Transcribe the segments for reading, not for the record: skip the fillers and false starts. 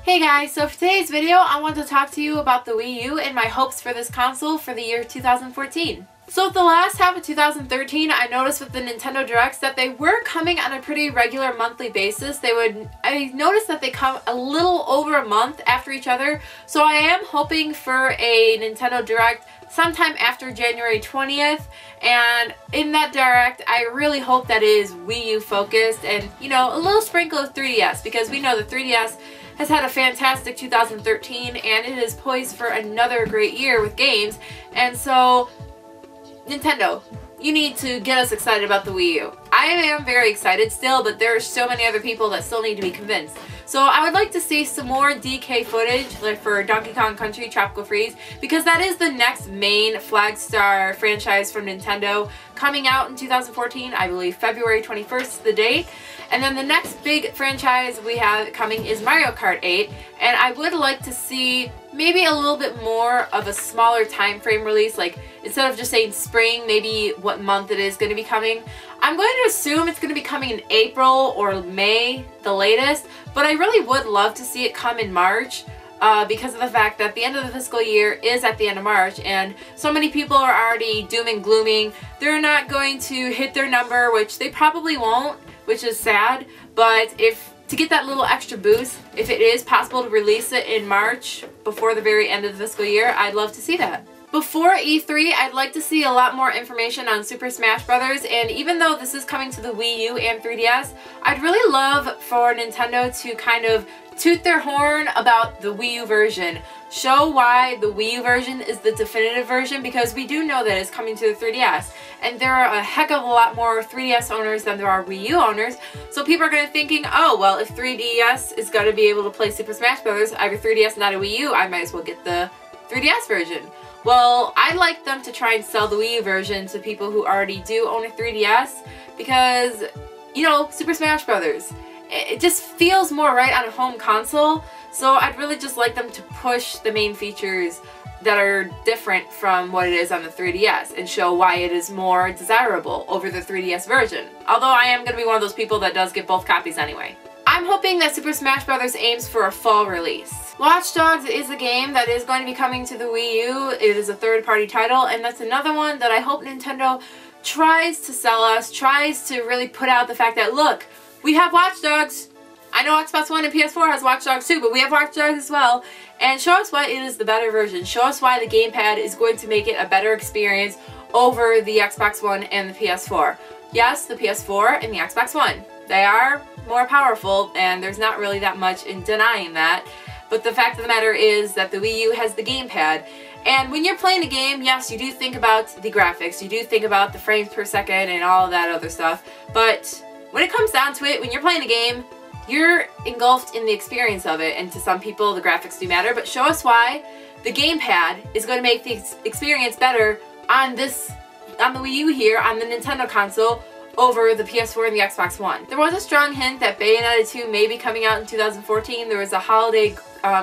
Hey guys, so for today's video I want to talk to you about the Wii U and my hopes for this console for the year 2014. So with the last half of 2013, I noticed with the Nintendo Directs that they were coming on a pretty regular monthly basis. I noticed that they come a little over a month after each other, so I am hoping for a Nintendo Direct sometime after January 20th, and in that Direct I really hope that it is Wii U focused and, you know, a little sprinkle of 3DS, because we know the 3DS has had a fantastic 2013 and it is poised for another great year with games. And so Nintendo, you need to get us excited about the Wii U. I am very excited still, but there are so many other people that still need to be convinced. So I would like to see some more DK footage, like for Donkey Kong Country Tropical Freeze, because that is the next main Flagstar franchise from Nintendo coming out in 2014. I believe February 21st is the date. And then the next big franchise we have coming is Mario Kart 8, and I would like to see maybe a little bit more of a smaller time frame release, like instead of just saying spring, maybe what month it is going to be coming. I'm going to assume it's going to be coming in April or May, the latest, but I really would love to see it come in March. Because of the fact that the end of the fiscal year is at the end of March, and so many people are already doom and glooming. They're not going to hit their number, which they probably won't, which is sad, but to get that little extra boost, if it is possible to release it in March before the very end of the fiscal year, I'd love to see that. Before E3, I'd like to see a lot more information on Super Smash Bros. And even though this is coming to the Wii U and 3DS, I'd really love for Nintendo to kind of toot their horn about the Wii U version. Show why the Wii U version is the definitive version, because we do know that it's coming to the 3DS. And there are a heck of a lot more 3DS owners than there are Wii U owners. So people are going to be thinking, oh, well, if 3DS is going to be able to play Super Smash Bros. I have a 3DS, not a Wii U, I might as well get the 3DS version. Well, I'd like them to try and sell the Wii U version to people who already do own a 3DS, because, you know, Super Smash Bros. It just feels more right on a home console, so I'd really just like them to push the main features that are different from what it is on the 3DS and show why it is more desirable over the 3DS version. Although I am going to be one of those people that does get both copies anyway. I'm hoping that Super Smash Bros. Aims for a fall release. Watch Dogs is a game that is going to be coming to the Wii U. It is a third-party title, and that's another one that I hope Nintendo tries to sell us, tries to really put out the fact that, look, we have Watch Dogs. I know Xbox One and PS4 has Watch Dogs too, but we have Watch Dogs as well. And show us why it is the better version. Show us why the gamepad is going to make it a better experience over the Xbox One and the PS4. Yes, the PS4 and the Xbox One. They are more powerful, and there's not really that much in denying that. But the fact of the matter is that the Wii U has the gamepad. And when you're playing a game, yes, you do think about the graphics. You do think about the frames per second and all of that other stuff. But when it comes down to it, when you're playing a game, you're engulfed in the experience of it, and to some people the graphics do matter, but show us why the gamepad is going to make the experience better on the Wii U here, on the Nintendo console, over the PS4 and the Xbox One. There was a strong hint that Bayonetta 2 may be coming out in 2014. There was a holiday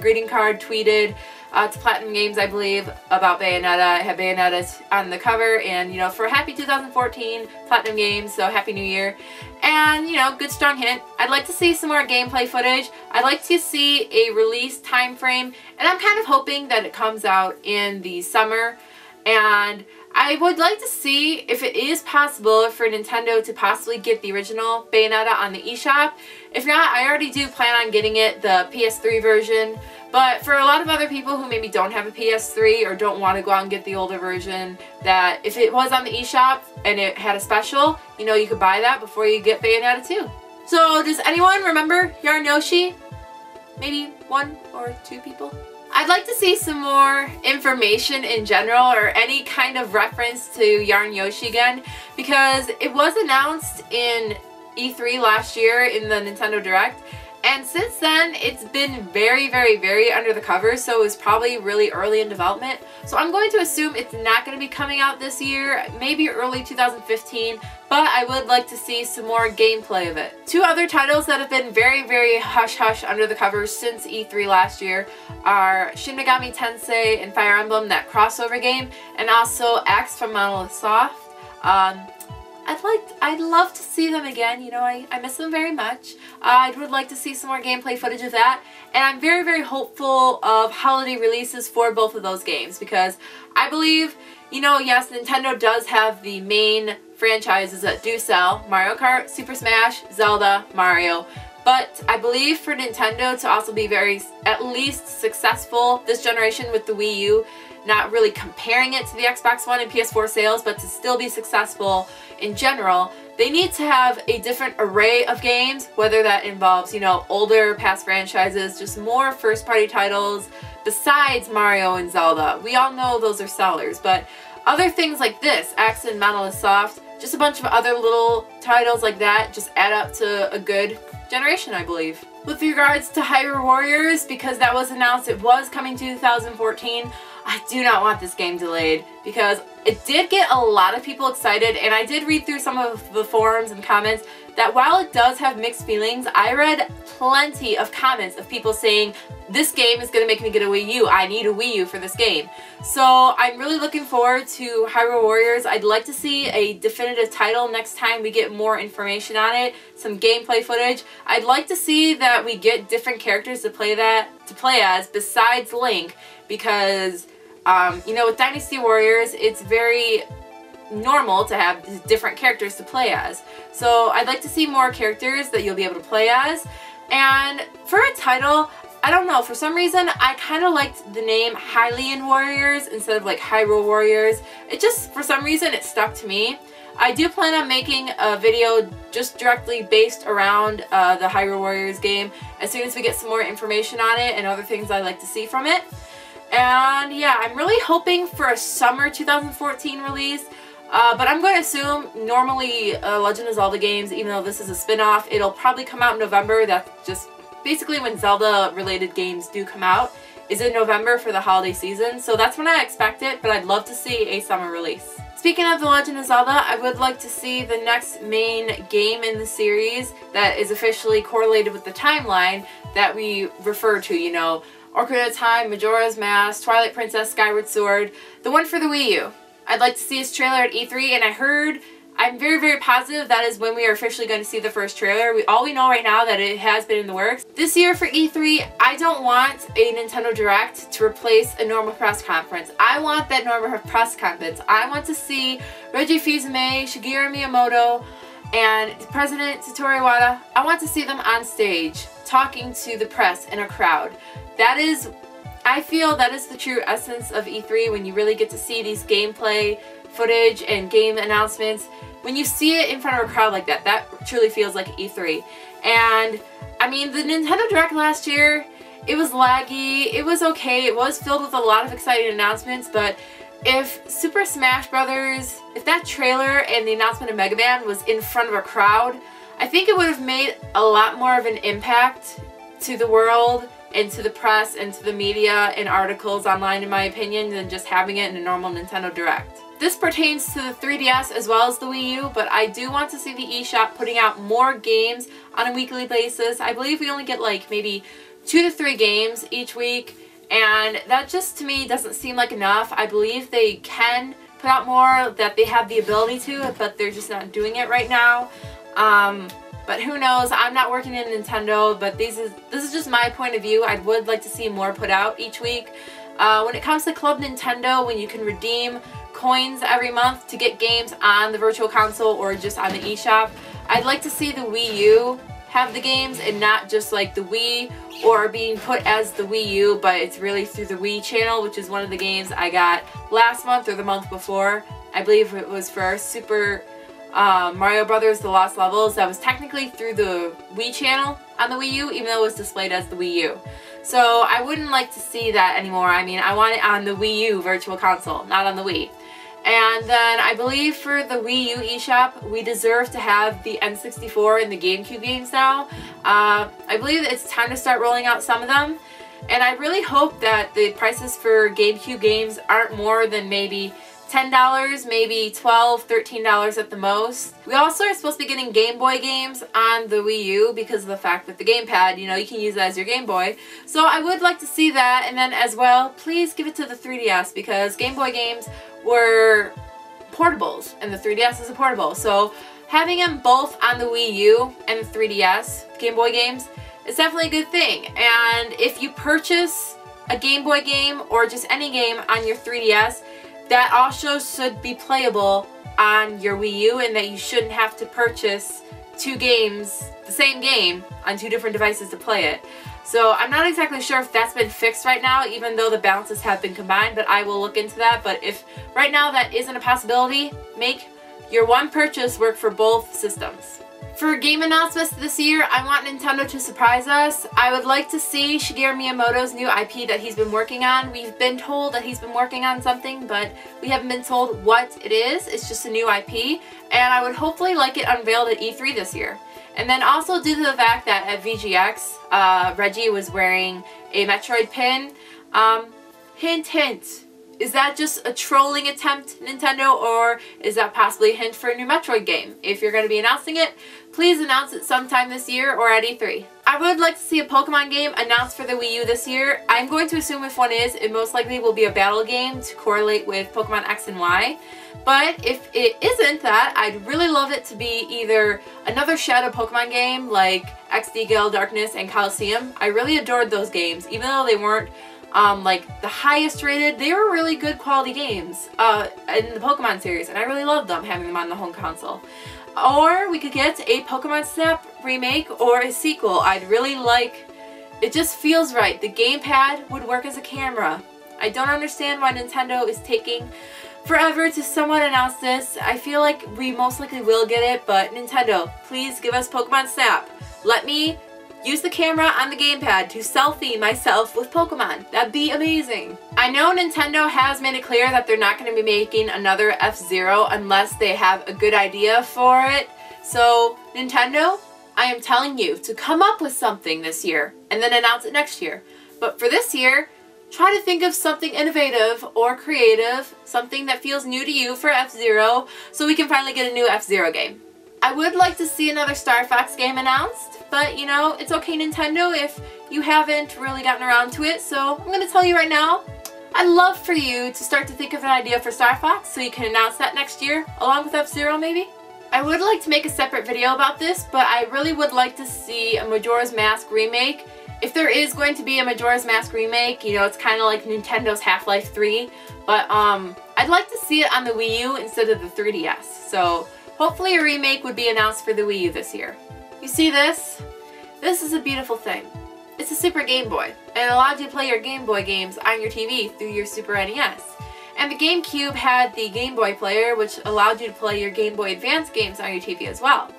greeting card tweeted to Platinum Games, I believe, about Bayonetta. It had Bayonetta on the cover, and, you know, for happy 2014, Platinum Games, so Happy New Year. And, you know, good strong hint. I'd like to see some more gameplay footage. I'd like to see a release time frame, and I'm kind of hoping that it comes out in the summer. And I would like to see if it is possible for Nintendo to possibly get the original Bayonetta on the eShop. If not, I already do plan on getting it, the PS3 version. But for a lot of other people who maybe don't have a PS3 or don't want to go out and get the older version, that if it was on the eShop and it had a special, you know, you could buy that before you get Bayonetta 2. So does anyone remember Yarn Yoshi? Maybe one or two people? I'd like to see some more information in general, or any kind of reference to Yarn Yoshi again, because it was announced in E3 last year in the Nintendo Direct, and since then it's been very, very, very under the covers, so it was probably really early in development. So I'm going to assume it's not going to be coming out this year, maybe early 2015, but I would like to see some more gameplay of it. Two other titles that have been very, very hush-hush under the covers since E3 last year are Shin Megami Tensei and Fire Emblem, that crossover game, and also X from Monolith Soft. I'd love to see them again. You know, I miss them very much. I would like to see some more gameplay footage of that, and I'm very, very hopeful of holiday releases for both of those games, because I believe, you know, yes, Nintendo does have the main franchises that do sell: Mario Kart, Super Smash, Zelda, Mario. But I believe for Nintendo to also be very, at least successful this generation with the Wii U, not really comparing it to the Xbox One and PS4 sales, but to still be successful in general, they need to have a different array of games, whether that involves, you know, older past franchises, just more first-party titles besides Mario and Zelda. We all know those are sellers, but other things like this, X and Monolith Soft, just a bunch of other little titles like that just add up to a good generation, I believe. With regards to Hyrule Warriors, because that was announced it was coming to 2014, I do not want this game delayed, because it did get a lot of people excited, and I did read through some of the forums and comments that while it does have mixed feelings, I read plenty of comments of people saying, this game is going to make me get a Wii U. I need a Wii U for this game. So I'm really looking forward to Hyrule Warriors. I'd like to see a definitive title next time we get more information on it, some gameplay footage. I'd like to see that we get different characters to play as besides Link, because you know, with Dynasty Warriors, it's very normal to have different characters to play as. So I'd like to see more characters that you'll be able to play as. And for a title, I don't know, for some reason I kind of liked the name Hylian Warriors instead of like Hyrule Warriors. It just, for some reason, it stuck to me. I do plan on making a video just directly based around the Hyrule Warriors game as soon as we get some more information on it and other things I'd like to see from it. And yeah, I'm really hoping for a summer 2014 release. But I'm going to assume normally Legend of Zelda games, even though this is a spin-off, it'll probably come out in November. That's just basically when Zelda related games do come out, is in November for the holiday season. So that's when I expect it, but I'd love to see a summer release. Speaking of The Legend of Zelda, I would like to see the next main game in the series that is officially correlated with the timeline that we refer to, you know, Ocarina of Time, Majora's Mask, Twilight Princess, Skyward Sword, the one for the Wii U. I'd like to see his trailer at E3, and I'm very, very positive that is when we are officially going to see the first trailer. All we know right now that it has been in the works. This year for E3, I don't want a Nintendo Direct to replace a normal press conference. I want that normal press conference. I want to see Reggie Fils-Aimé, Shigeru Miyamoto, and President Satoru Iwata. I want to see them on stage talking to the press in a crowd. I feel that is the true essence of E3, when you really get to see these gameplay footage and game announcements. When you see it in front of a crowd like that, that truly feels like E3. And I mean, the Nintendo Direct last year, it was laggy, it was okay, it was filled with a lot of exciting announcements, but if Super Smash Brothers, if that trailer and the announcement of Mega Man was in front of a crowd, I think it would have made a lot more of an impact to the world and to the press and to the media and articles online, in my opinion, than just having it in a normal Nintendo Direct. This pertains to the 3DS as well as the Wii U, but I do want to see the eShop putting out more games on a weekly basis. I believe we only get like maybe 2 to 3 games each week, and that just to me doesn't seem like enough. I believe they can put out more, that they have the ability to, but they're just not doing it right now. But who knows? I'm not working in Nintendo, but this is just my point of view. I would like to see more put out each week. When it comes to Club Nintendo, when you can redeem coins every month to get games on the Virtual Console or just on the eShop, I'd like to see the Wii U have the games and not just like the Wii or being put as the Wii U, but it's really through the Wii channel, which is one of the games I got last month or the month before. I believe it was for Super Mario Brothers The Lost Levels. That was technically through the Wii channel on the Wii U, even though it was displayed as the Wii U. So I wouldn't like to see that anymore. I mean, I want it on the Wii U Virtual Console, not on the Wii. And then I believe for the Wii U eShop, we deserve to have the N64 and the GameCube games now. I believe it's time to start rolling out some of them. And I really hope that the prices for GameCube games aren't more than maybe $10, maybe $12, $13 at the most. We also are supposed to be getting Game Boy games on the Wii U because of the fact that the gamepad, you know, you can use that as your Game Boy. So I would like to see that, and then as well, please give it to the 3DS because Game Boy games were portables, and the 3DS is a portable. So having them both on the Wii U and the 3DS, Game Boy games, is definitely a good thing. And if you purchase a Game Boy game or just any game on your 3DS, that also should be playable on your Wii U, and that you shouldn't have to purchase two games, the same game, on two different devices to play it. So I'm not exactly sure if that's been fixed right now, even though the balances have been combined, but I will look into that. But if right now that isn't a possibility, make your one purchase work for both systems. For game announcements this year, I want Nintendo to surprise us. I would like to see Shigeru Miyamoto's new IP that he's been working on. We've been told that he's been working on something, but we haven't been told what it is. It's just a new IP, and I would hopefully like it unveiled at E3 this year. And then also due to the fact that at VGX, Reggie was wearing a Metroid pin. Hint, hint. Is that just a trolling attempt, Nintendo, or is that possibly a hint for a new Metroid game? If you're going to be announcing it, please announce it sometime this year or at E3. I would like to see a Pokemon game announced for the Wii U this year. I'm going to assume if one is, it most likely will be a battle game to correlate with Pokemon X and Y. But if it isn't that, I'd really love it to be either another Shadow Pokemon game like XD Gale Darkness and Coliseum. I really adored those games, even though they weren't like the highest rated. They were really good quality games in the Pokemon series, and I really loved them, having them on the home console. Or we could get a Pokemon Snap remake or a sequel. I'd really like, it just feels right. The gamepad would work as a camera. I don't understand why Nintendo is taking forever to somewhat announce this. I feel like we most likely will get it, but Nintendo, please give us Pokemon Snap. Let me use the camera on the gamepad to selfie myself with Pokemon. That'd be amazing. I know Nintendo has made it clear that they're not going to be making another F-Zero unless they have a good idea for it. So, Nintendo, I am telling you to come up with something this year and then announce it next year. But for this year, try to think of something innovative or creative, something that feels new to you for F-Zero, so we can finally get a new F-Zero game. I would like to see another Star Fox game announced, but you know, it's okay Nintendo if you haven't really gotten around to it, so I'm going to tell you right now, I'd love for you to start to think of an idea for Star Fox so you can announce that next year, along with F-Zero maybe. I would like to make a separate video about this, but I really would like to see a Majora's Mask remake. If there is going to be a Majora's Mask remake, you know, it's kind of like Nintendo's Half-Life 3, but I'd like to see it on the Wii U instead of the 3DS, so hopefully a remake would be announced for the Wii U this year. You see this? This is a beautiful thing. It's a Super Game Boy, and it allowed you to play your Game Boy games on your TV through your Super NES. And the GameCube had the Game Boy player, which allowed you to play your Game Boy Advance games on your TV as well.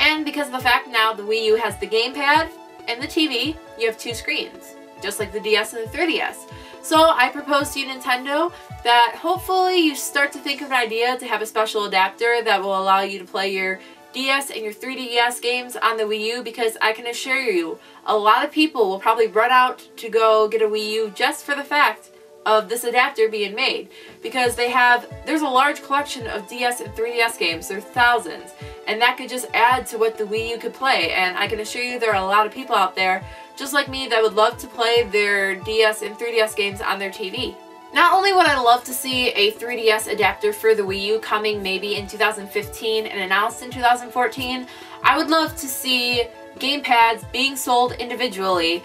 And because of the fact now the Wii U has the gamepad and the TV, you have two screens, just like the DS and the 3DS. So I propose to you, Nintendo, that hopefully you start to think of an idea to have a special adapter that will allow you to play your DS and your 3DS games on the Wii U, because I can assure you, a lot of people will probably run out to go get a Wii U just for the fact of this adapter being made, because there's a large collection of DS and 3DS games. There are thousands, and that could just add to what the Wii U could play. And I can assure you there are a lot of people out there just like me that would love to play their DS and 3DS games on their TV. Not only would I love to see a 3DS adapter for the Wii U coming maybe in 2015 and announced in 2014, I would love to see gamepads being sold individually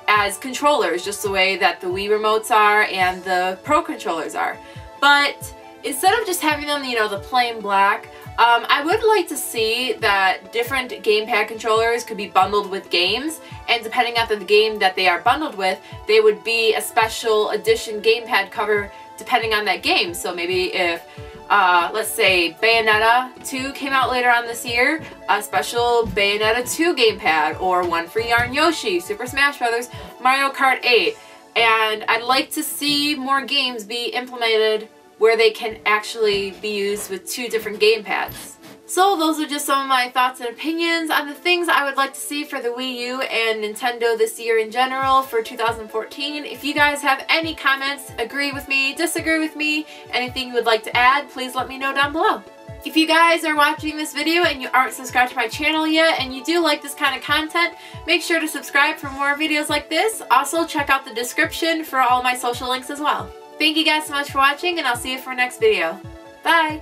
as controllers, just the way that the Wii remotes are and the Pro controllers are. But instead of just having them, you know, the plain black, I would like to see that different gamepad controllers could be bundled with games, and depending on the game that they are bundled with, they would be a special edition gamepad cover depending on that game. So maybe if, let's say, Bayonetta 2 came out later on this year, a special Bayonetta 2 gamepad, or one for Yarn Yoshi, Super Smash Bros., Mario Kart 8. And I'd like to see more games be implemented where they can actually be used with two different gamepads. So those are just some of my thoughts and opinions on the things I would like to see for the Wii U and Nintendo this year in general for 2014. If you guys have any comments, agree with me, disagree with me, anything you would like to add, please let me know down below. If you guys are watching this video and you aren't subscribed to my channel yet and you do like this kind of content, make sure to subscribe for more videos like this. Also, check out the description for all my social links as well. Thank you guys so much for watching, and I'll see you for our next video. Bye!